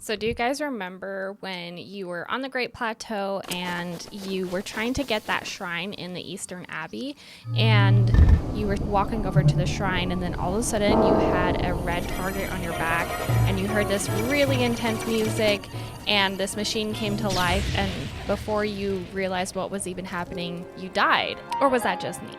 So do you guys remember when you were on the Great Plateau and you were trying to get that shrine in the Eastern Abbey, and you were walking over to the shrine, and then all of a sudden you had a red target on your back, and you heard this really intense music, and this machine came to life, and before you realized what was even happening, you died? Or was that just me?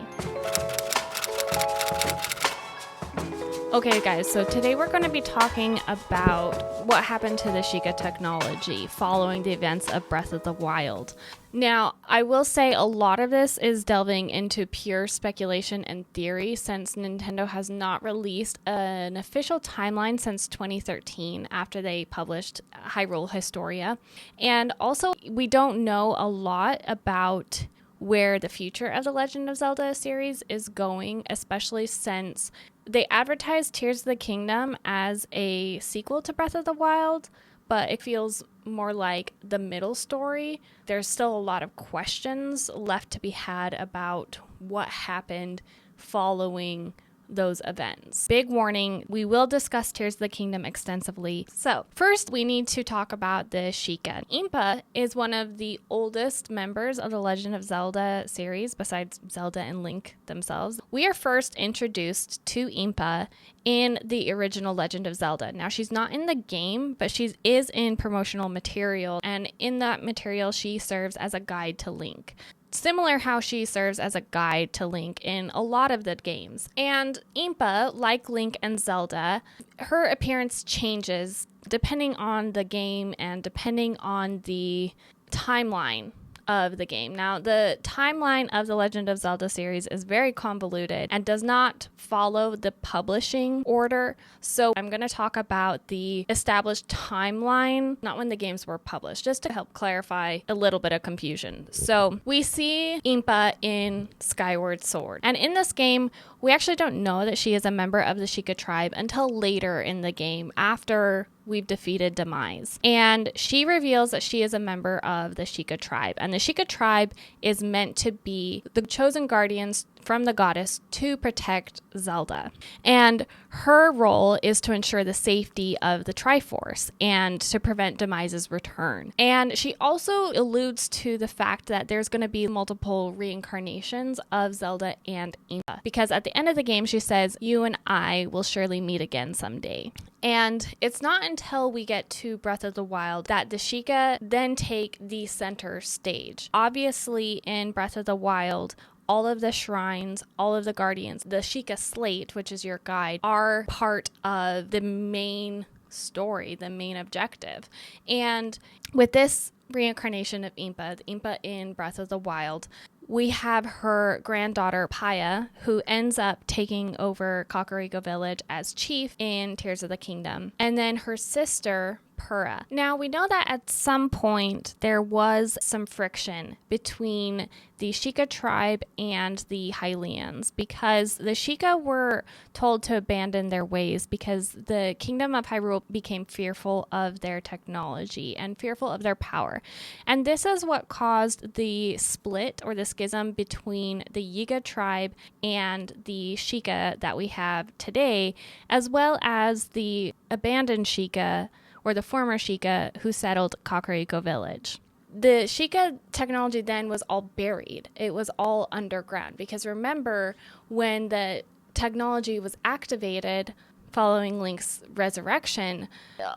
Okay guys, so today we're going to be talking about what happened to the Sheikah technology following the events of Breath of the Wild. Now, I will say a lot of this is delving into pure speculation and theory, since Nintendo has not released an official timeline since 2013 after they published Hyrule Historia. And also, we don't know a lot about where the future of the Legend of Zelda series is going, especially since they advertised Tears of the Kingdom as a sequel to Breath of the Wild, but it feels more like the middle story. There's still a lot of questions left to be had about what happened following those events. Big warning, we will discuss Tears of the Kingdom extensively. So first we need to talk about the Sheikah. Impa is one of the oldest members of the Legend of Zelda series, besides Zelda and Link themselves. We are first introduced to Impa in the original Legend of Zelda. Now, she's not in the game, but she is in promotional material, and in that material she serves as a guide to Link. Similar how she serves as a guide to Link in a lot of the games. And Impa, like Link and Zelda, her appearance changes depending on the game and depending on the timeline of the game. Now, the timeline of the Legend of Zelda series is very convoluted and does not follow the publishing order. So I'm going to talk about the established timeline, not when the games were published, just to help clarify a little bit of confusion. So we see Impa in Skyward Sword. And in this game, we actually don't know that she is a member of the Sheikah tribe until later in the game, after we've defeated Demise. And she reveals that she is a member of the Sheikah tribe. And the Sheikah tribe is meant to be the chosen guardians from the goddess to protect Zelda. And her role is to ensure the safety of the Triforce and to prevent Demise's return. And she also alludes to the fact that there's going to be multiple reincarnations of Zelda and Impa, because at the end of the game she says, "You and I will surely meet again someday." And it's not until we get to Breath of the Wild that the Sheikah then take the center stage. Obviously, in Breath of the Wild, all of the shrines, all of the guardians, the Sheikah slate, which is your guide, are part of the main story, the main objective. And with this reincarnation of Impa in Breath of the Wild, we have her granddaughter, Paya, who ends up taking over Kakariko Village as chief in Tears of the Kingdom. And then her sister, Purah. Now, we know that at some point there was some friction between the Sheikah tribe and the Hylians, because the Sheikah were told to abandon their ways because the Kingdom of Hyrule became fearful of their technology and fearful of their power. And this is what caused the split or the schism between the Yiga tribe and the Sheikah that we have today, as well as the abandoned Sheikah, or the former Sheikah, who settled Kakariko Village. The Sheikah technology then was all buried. It was all underground, because remember, when the technology was activated following Link's resurrection,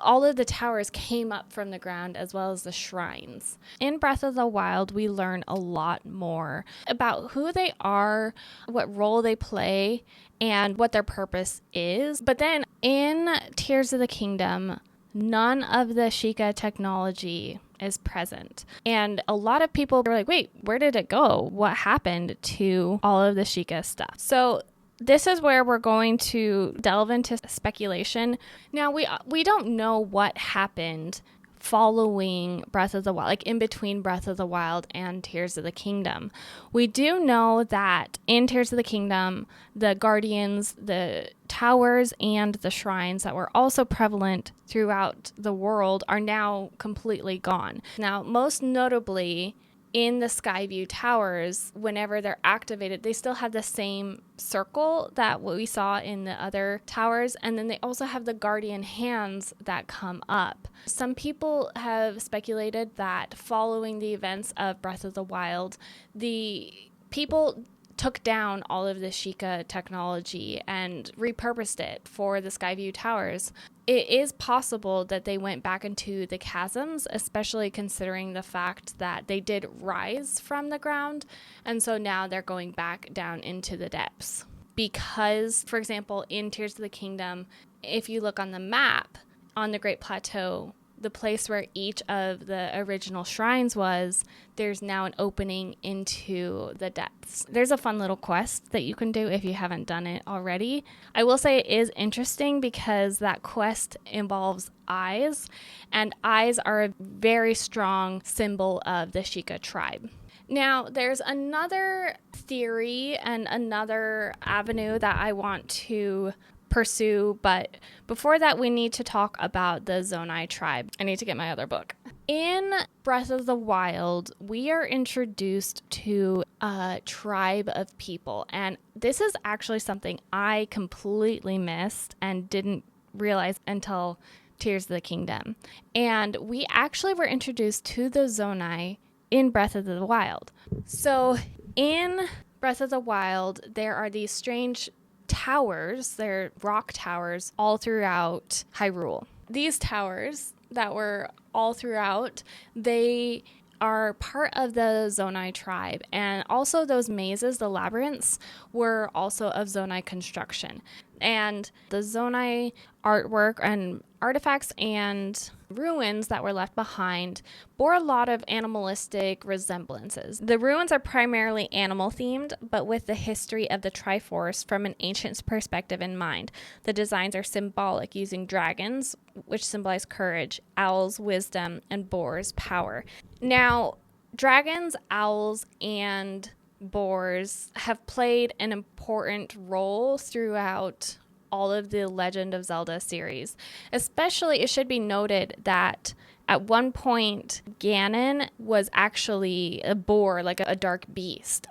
all of the towers came up from the ground, as well as the shrines. In Breath of the Wild, we learn a lot more about who they are, what role they play, and what their purpose is. But then in Tears of the Kingdom, none of the Sheikah technology is present. And a lot of people were like, wait, where did it go? What happened to all of the Sheikah stuff? So this is where we're going to delve into speculation. Now, we don't know what happened following Breath of the Wild, like in between Breath of the Wild and Tears of the Kingdom. We do know that in Tears of the Kingdom, the guardians, the towers, and the shrines that were also prevalent throughout the world are now completely gone. Now, most notably, in the Skyview Towers, whenever they're activated, they still have the same circle that what we saw in the other towers. And then they also have the guardian hands that come up. Some people have speculated that following the events of Breath of the Wild, the people took down all of the Sheikah technology and repurposed it for the Skyview Towers. It is possible that they went back into the chasms, especially considering the fact that they did rise from the ground, and so now they're going back down into the depths. Because, for example, in Tears of the Kingdom, if you look on the map, on the Great Plateau, the place where each of the original shrines was, there's now an opening into the depths. There's a fun little quest that you can do if you haven't done it already. I will say it is interesting because that quest involves eyes, and eyes are a very strong symbol of the Sheikah tribe. Now, there's another theory and another avenue that I want to pursue, but before that we need to talk about the Zonai tribe. I need to get my other book. In Breath of the Wild, we are introduced to a tribe of people, and this is actually something I completely missed and didn't realize until Tears of the Kingdom. And we actually were introduced to the Zonai in Breath of the Wild. So in Breath of the Wild, there are these strange towers, they're rock towers all throughout Hyrule. These towers that were all throughout, they are part of the Zonai tribe, and also those mazes, the labyrinths, were also of Zonai construction. And the Zonai artwork and artifacts and ruins that were left behind bore a lot of animalistic resemblances. The ruins are primarily animal themed, but with the history of the Triforce from an ancient perspective in mind. The designs are symbolic, using dragons, which symbolize courage, owls, wisdom, and boars, power. Now, dragons, owls, and boars have played an important role throughout all of the Legend of Zelda series. Especially, it should be noted that at one point, Ganon was actually a boar, like a dark beast.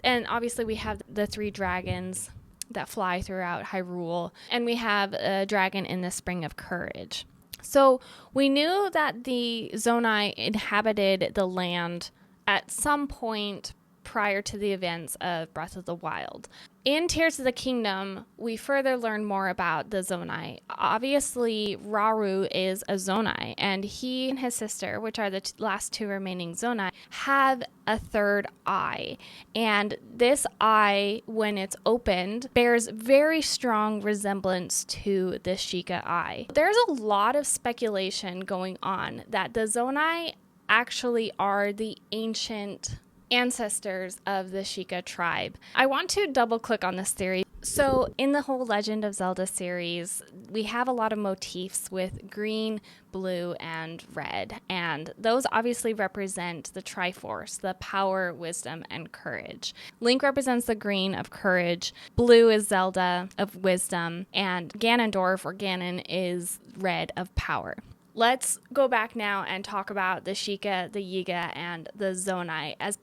And obviously we have the 3 dragons that fly throughout Hyrule, and we have a dragon in the Spring of Courage. So we knew that the Zonai inhabited the land at some point prior to the events of Breath of the Wild. In Tears of the Kingdom, we further learn more about the Zonai. Obviously, Rauru is a Zonai, and he and his sister, which are the last 2 remaining Zonai, have a third eye. And this eye, when it's opened, bears very strong resemblance to the Sheikah eye. There's a lot of speculation going on that the Zonai actually are the ancient ancestors of the Sheikah tribe. I want to double click on this theory. So in the whole Legend of Zelda series, we have a lot of motifs with green, blue, and red. And those obviously represent the Triforce, the power, wisdom, and courage. Link represents the green of courage, blue is Zelda of wisdom, and Ganondorf or Ganon is red of power. Let's go back now and talk about the Sheikah, the Yiga, and the Zonai as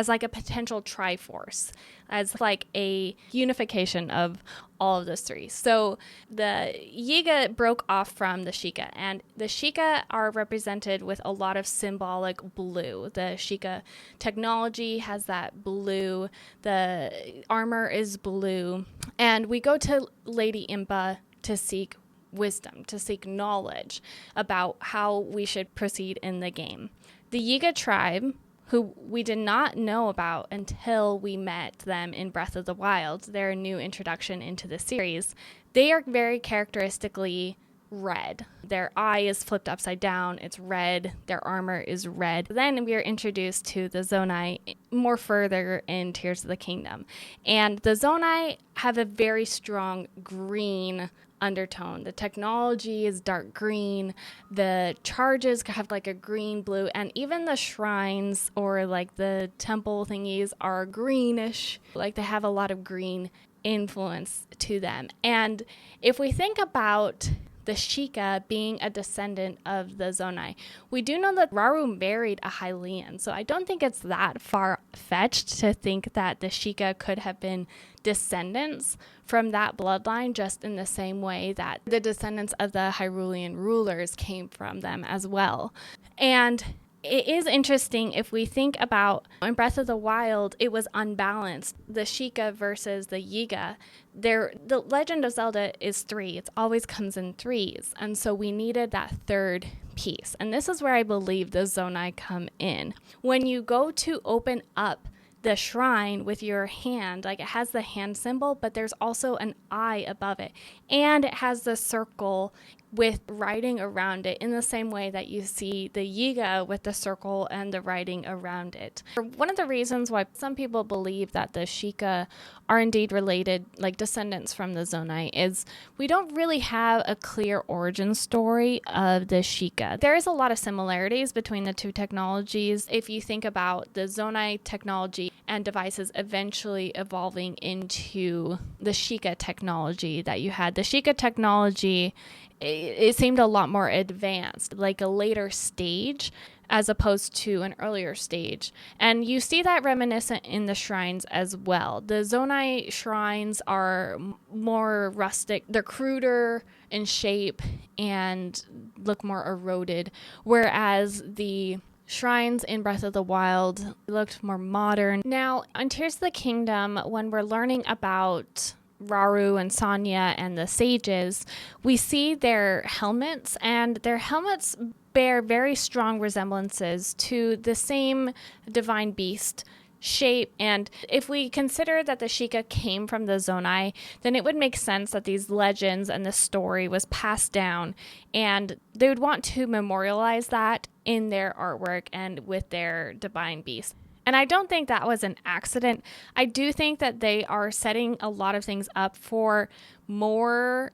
like a potential Triforce, as like a unification of all of those 3. So the Yiga broke off from the Sheikah, and the Sheikah are represented with a lot of symbolic blue. The Sheikah technology has that blue, the armor is blue, and we go to Lady Impa to seek wisdom, to seek knowledge about how we should proceed in the game. The Yiga tribe, who we did not know about until we met them in Breath of the Wild, their new introduction into the series, they are very characteristically red. Their eye is flipped upside down, it's red, their armor is red. Then we are introduced to the Zonai more further in Tears of the Kingdom. And the Zonai have a very strong green undertone. The technology is dark green, the charges have like a green blue, and even the shrines or like the temple thingies are greenish, like they have a lot of green influence to them. And if we think about the Sheikah being a descendant of the Zonai, we do know that Rauru married a Hylian, so I don't think it's that far-fetched to think that the Sheikah could have been descendants from that bloodline, just in the same way that the descendants of the Hyrulean rulers came from them as well. And it is interesting if we think about in Breath of the Wild, it was unbalanced. The Sheikah versus the Yiga. The Legend of Zelda is 3. It always comes in 3s. And so we needed that third piece. And this is where I believe the Zonai come in. When you go to open up the shrine with your hand, like it has the hand symbol, but there's also an eye above it. And it has the circle with writing around it in the same way that you see the Yiga with the circle and the writing around it. One of the reasons why some people believe that the Sheikah are indeed related, like descendants from the Zonai, is we don't really have a clear origin story of the Sheikah. There is a lot of similarities between the two technologies. If you think about the Zonai technology and devices eventually evolving into the Sheikah technology that you had. The Sheikah technology, it seemed a lot more advanced, like a later stage as opposed to an earlier stage. And you see that reminiscent in the shrines as well. The Zonai shrines are more rustic. They're cruder in shape and look more eroded, whereas the shrines in Breath of the Wild looked more modern. Now, on Tears of the Kingdom, when we're learning about Rauru and Sonia and the sages, we see their helmets, and their helmets bear very strong resemblances to the same divine beast shape. And if we consider that the Sheikah came from the Zonai, then it would make sense that these legends and the story was passed down, and they would want to memorialize that in their artwork and with their divine beast. And I don't think that was an accident. I do think that they are setting a lot of things up for more.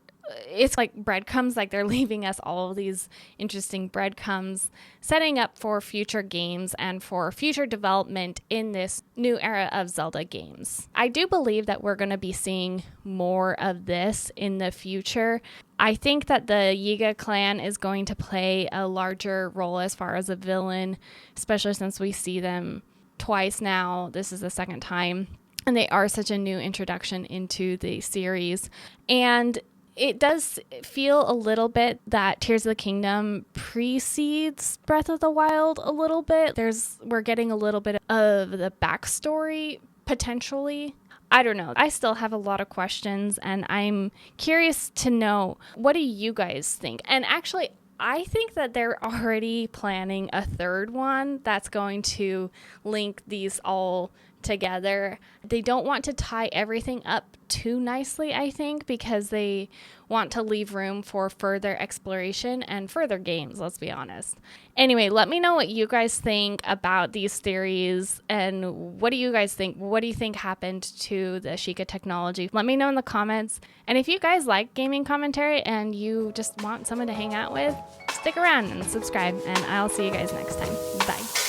It's like breadcrumbs, like they're leaving us all of these interesting breadcrumbs, setting up for future games and for future development in this new era of Zelda games. I do believe that we're going to be seeing more of this in the future. I think that the Yiga clan is going to play a larger role as far as a villain, especially since we see them twice now. This is the second time, and they are such a new introduction into the series. And it does feel a little bit that Tears of the Kingdom precedes Breath of the Wild a little bit. We're getting a little bit of the backstory, potentially. I don't know. I still have a lot of questions, and I'm curious to know, what do you guys think? And actually, I think that they're already planning a third one that's going to link these all together. They don't want to tie everything up too nicely, I think, because they want to leave room for further exploration and further games, let's be honest. Anyway, let me know what you guys think about these theories, and what do you guys think? What do you think happened to the Sheikah technology? Let me know in the comments. And if you guys like gaming commentary and you just want someone to hang out with, stick around and subscribe, and I'll see you guys next time. Bye.